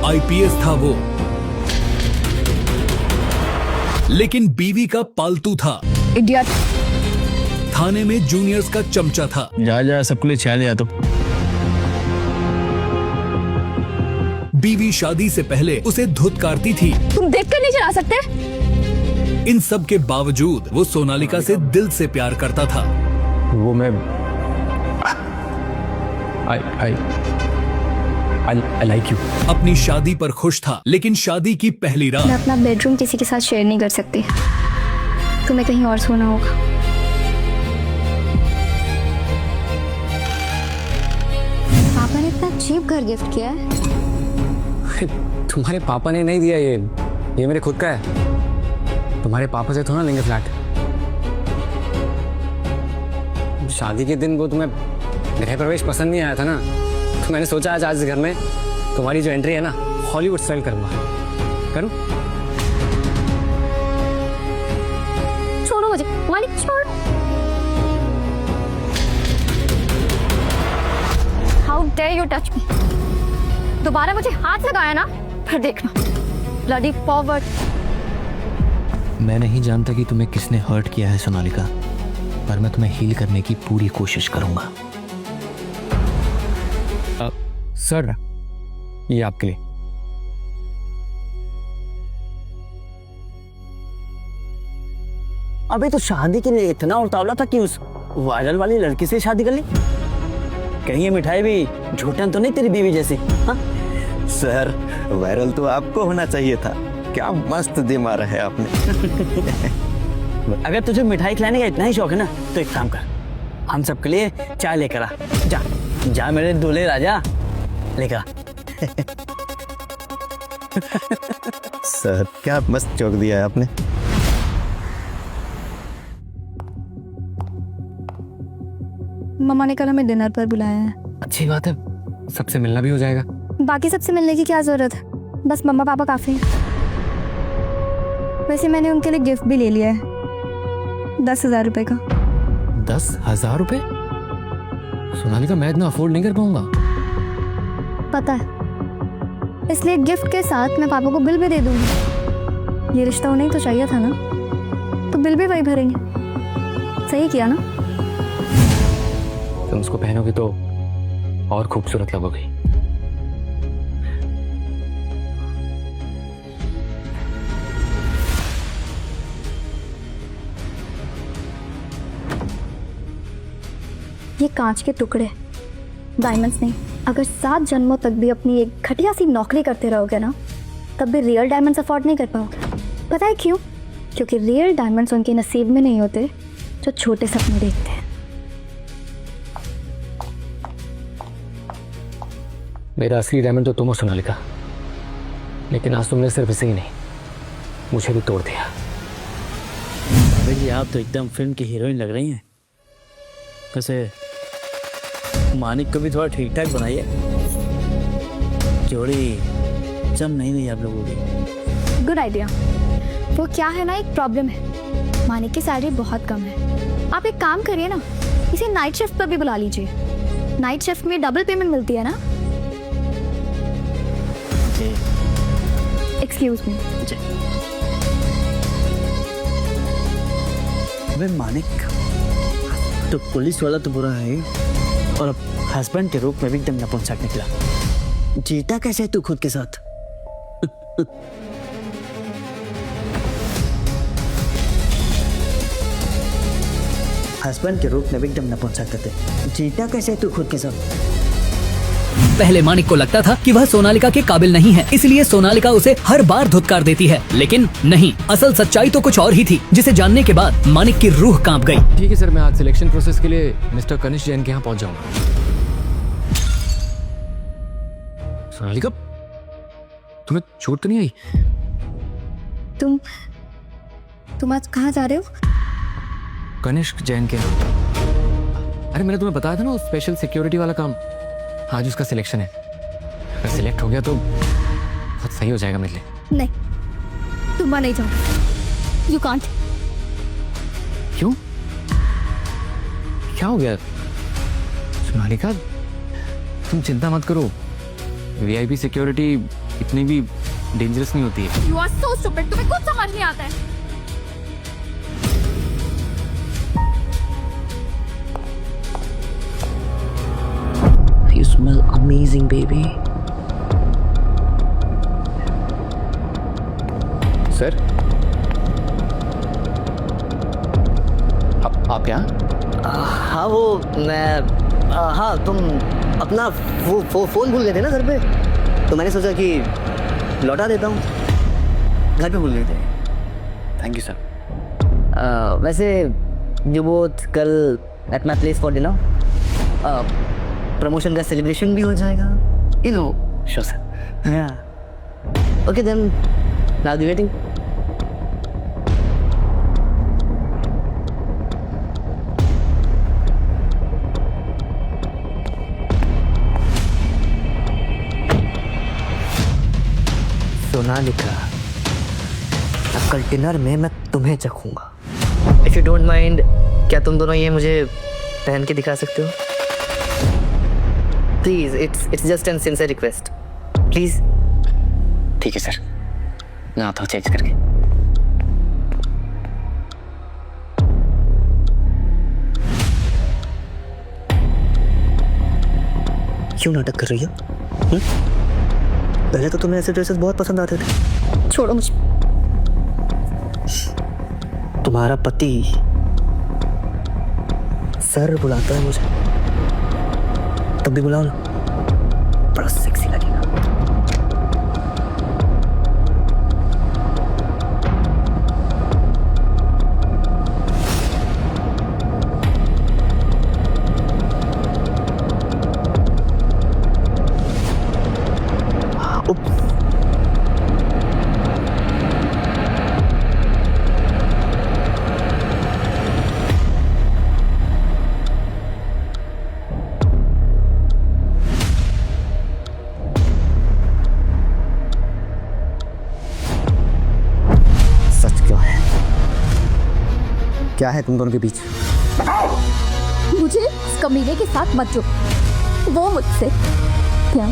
IPS था वो, लेकिन बीवी का पालतू था। इडियट। थाने में जूनियर्स का चमचा था। जा सबके लिए चाय ले आ तो। बीवी शादी से पहले उसे धुतकारती थी। तुम देखकर नहीं चला सकते? इन सब के बावजूद वो सोनालिका से दिल से प्यार करता था। वो मैं I like you। अपनी शादी पर खुश था, लेकिन शादी की पहली मैं रात अपना बेडरूम किसी के साथ शेयर नहीं कर सकती। तुम्हें कहीं और सोना होगा। पापा ने इतना चीप घर गिफ्ट किया है। तुम्हारे पापा ने नहीं दिया, ये मेरे खुद का है। तुम्हारे पापा से थोड़ा लेंगे फ्लैट। शादी के दिन वो तुम्हें गृह प्रवेश पसंद नहीं आया था ना, तो मैंने सोचा आज इस घर में तुम्हारी जो एंट्री है ना, हॉलीवुड स्टाइल करूंगा। करूं? छोड़ो मुझे, मालिक छोड़। How dare you touch me. दोबारा मुझे हाथ लगाया ना, फिर देखना। Bloody forward. मैं नहीं जानता कि तुम्हें किसने हर्ट किया है सोनालिका, पर मैं तुम्हें हील करने की पूरी कोशिश करूंगा। सर, ये आपके लिए। अबे तो शादी के लिए इतना उतावला था कि उस वायरल वाली लड़की से शादी कर ली? कहीं ये मिठाई भी झूठन तो नहीं तेरी बीवी जैसी? हाँ? सर, वायरल तो आपको होना चाहिए था। क्या मस्त दिल मारा है आपने। अगर तुझे मिठाई खिलाने का इतना ही शौक है ना, तो एक काम कर, हम सबके लिए चाय लेकर आ। जा जा मेरे दूल्हे राजा, लेकर आ। सर, क्या मस्त चौक दिया है आपने। मम्मा ने कल हमें डिनर पर बुलाया है। अच्छी बात है, सबसे मिलना भी हो जाएगा। बाकी सबसे मिलने की क्या जरूरत है, बस मम्मा पापा काफी हैं। वैसे मैंने उनके लिए गिफ्ट भी ले लिया है, 10,000 रुपए का। 10,000 रुपए? सोनालिका, मैं इतना अफोर्ड नहीं कर पाऊंगा। पता है, इसलिए गिफ्ट के साथ मैं पापा को बिल भी दे दूंगी। ये रिश्ता उन्हें तो चाहिए था ना, तो बिल भी वही भरेंगे। सही किया ना? तुम उसको पहनोगी तो और खूबसूरत लगोगी। ये कांच के टुकड़े, डायमंड्स नहीं। अगर 7 जन्मों तक भी अपनी एक घटिया सी नौकरी करते रहोगे ना, तब भी रियल डायमंड्स अफोर्ड नहीं कर पाओगे। पता है क्यों? क्योंकि रियल डायमंड्स उनके नसीब में नहीं होते जो छोटे सपने देखते हैं। मेरा असली डायमंड तो तुम हो सोनालिका, लेकिन आज तुमने सिर्फ इसे ही नहीं, मुझे भी तोड़ दिया। अबे जी, आप तो एकदम फिल्म की हीरोइन लग रही हैं। वैसे मानिक को भी थोड़ा ठीक ठाक बनाइए, जोड़ी जम नहीं रही आप लोगों की। Good idea. वो क्या है ना, एक प्रॉब्लम है, मानिक की सैलरी बहुत कम है। आप एक काम करिए ना, इसे नाइट शिफ्ट पर भी बुला लीजिए। नाइट शिफ्ट में डबल पेमेंट मिलती है ना। Excuse me. अबे मानिक, तो पुलिस वाला तो बुरा है, और अब हस्बैंड के रूप में भी एकदम नपुंसक निकला। जीता कैसे है तू खुद के साथ? हस्बैंड के रूप में भी एकदम नपुंसक करते। जीता कैसे है तू खुद के साथ? पहले मानिक को लगता था कि वह सोनालिका के काबिल नहीं है, इसलिए सोनालिका उसे हर बार धुतकार देती है। लेकिन नहीं, असल सच्चाई तो कुछ और ही थी, जिसे जानने के बाद मानिक की रूह कांप गई। ठीक है सर, मैं आज सिलेक्शन प्रोसेस के लिए मिस्टर कनिष्क जैन के यहाँ पहुंच जाऊंगा। सोनालिका, तुम्हें चोट तो नहीं आई? तुम आज कहाँ जा रहे हो? कनिष्क जैन के यहाँ। अरे मैंने तुम्हें बताया था ना, वो स्पेशल सिक्योरिटी वाला काम, आज उसका सिलेक्शन है। अगर सिलेक्ट हो गया तो बहुत सही हो जाएगा मेरे लिए। नहीं, तुम वहाँ नहीं जाओ। You can't. क्यों? क्या हो गया? सोनालिका, तुम चिंता मत करो, वीआईपी सिक्योरिटी इतनी भी डेंजरस नहीं होती है। You are so stupid. तुम्हें कुछ समझ नहीं आता है। You smell amazing, baby. Sir, आप यहाँ? हाँ वो मैं हाँ तुम अपना फोन भूल गए थे ना घर पे, तो मैंने सोचा कि लौटा देता हूँ। घर पे भूल गए थे। Thank you sir. वैसे यू बोथ कल at my place for dinner, promotion का सेलिब्रेशन भी हो जाएगा, you know. Sure sir. Yeah okay then, now be waiting. Sonalika, अब कल डिनर में मैं तुम्हें चखूंगा। इफ यू डोंट माइंड, क्या तुम दोनों ये मुझे पहन के दिखा सकते हो? Please, it's just an sincere request, please. ठीक है सर, मैं आता हूँ चेंज करके। क्यों नाटक कर रही हो? पहले तो तुम्हें ऐसे ड्रेसेस बहुत पसंद आते थे। छोड़ो मुझे। तुम्हारा पति सर बुलाता है मुझे, तब भी बुलाओ ना, बड़ा सेक्सी लगेगा। क्या है तुम दोनों के बीच? मुझे उस कमीने के साथ मत जो, वो मुझसे प्यार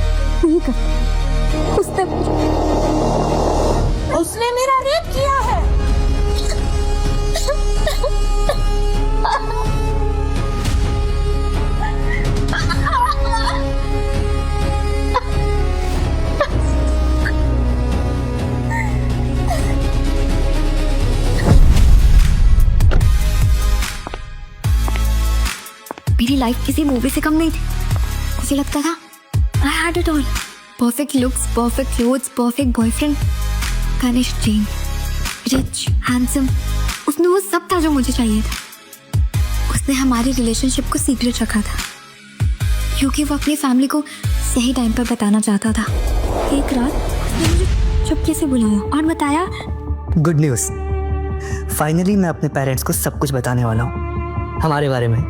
नहीं करता। उसने मेरा रेप किया है। मेरी लाइफ किसी मूवी से कम नहीं थी। मुझे लगता था I had it all, perfect looks, perfect clothes, perfect boyfriend, Kanishk Jain, rich, handsome. उसमें वो सब था जो मुझे चाहिए था। उसने हमारी रिलेशनशिप को सीक्रेट रखा था क्योंकि वो अपनी फैमिली को सही टाइम पर बताना चाहता था। एक रात उसने मुझे चुपके से बुलाया और बताया, गुड न्यूज़, फाइनली मैं अपने पेरेंट्स को सब कुछ बताने वाला हूँ हमारे बारे में।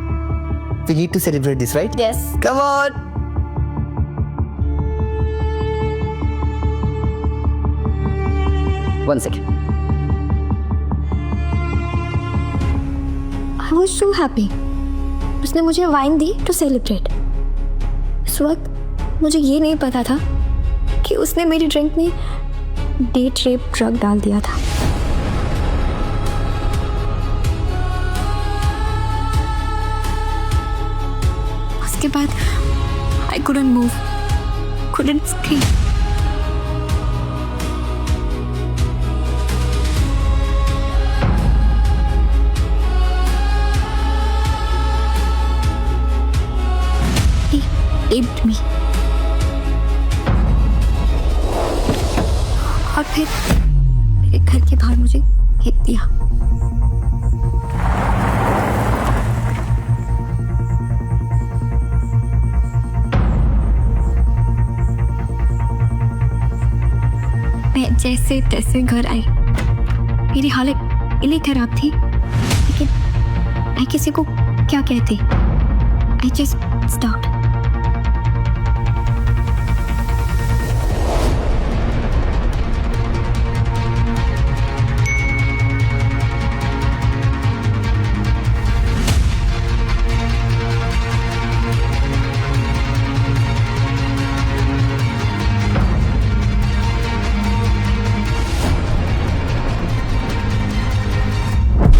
We need to celebrate this, right? Yes. Come on. One second. I was so happy. उसने मुझे वाइन दी to celebrate. इस वक्त मुझे ये नहीं पता था कि उसने मेरी ड्रिंक में डेट रेप ड्रग डाल दिया था। उसके बाद I couldn't move, couldn't scream. He raped me. और फिर मेरे घर के बाहर मुझे फेंक दिया। मैं जैसे तैसे घर आई। मेरी हालत इतनी खराब थी, लेकिन मैं किसी को क्या कहती। I just stopped.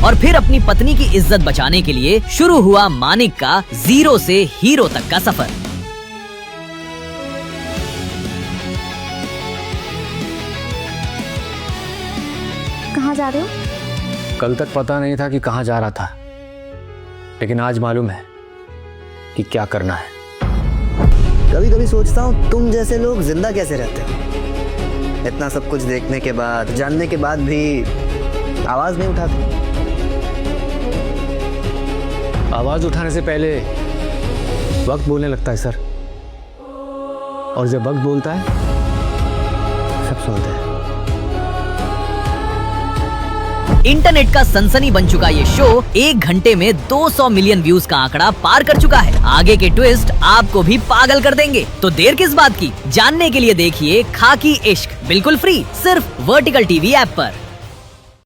और फिर अपनी पत्नी की इज्जत बचाने के लिए शुरू हुआ मानिक का 0 से हीरो तक का सफर। कहाँ जा रहे हो? कल तक पता नहीं था कि कहाँ जा रहा था, लेकिन आज मालूम है कि क्या करना है। कभी कभी सोचता हूँ तुम जैसे लोग जिंदा कैसे रहते हो। इतना सब कुछ देखने के बाद, जानने के बाद भी आवाज नहीं उठाते। आवाज उठाने से पहले वक्त बोलने लगता है सर, और जब वक्त बोलता है सब सुनते हैं। इंटरनेट का सनसनी बन चुका ये शो 1 घंटे में 200 मिलियन व्यूज का आंकड़ा पार कर चुका है। आगे के ट्विस्ट आपको भी पागल कर देंगे, तो देर किस बात की, जानने के लिए देखिए खाकी इश्क बिल्कुल फ्री, सिर्फ वर्टिकल टीवी ऐप पर।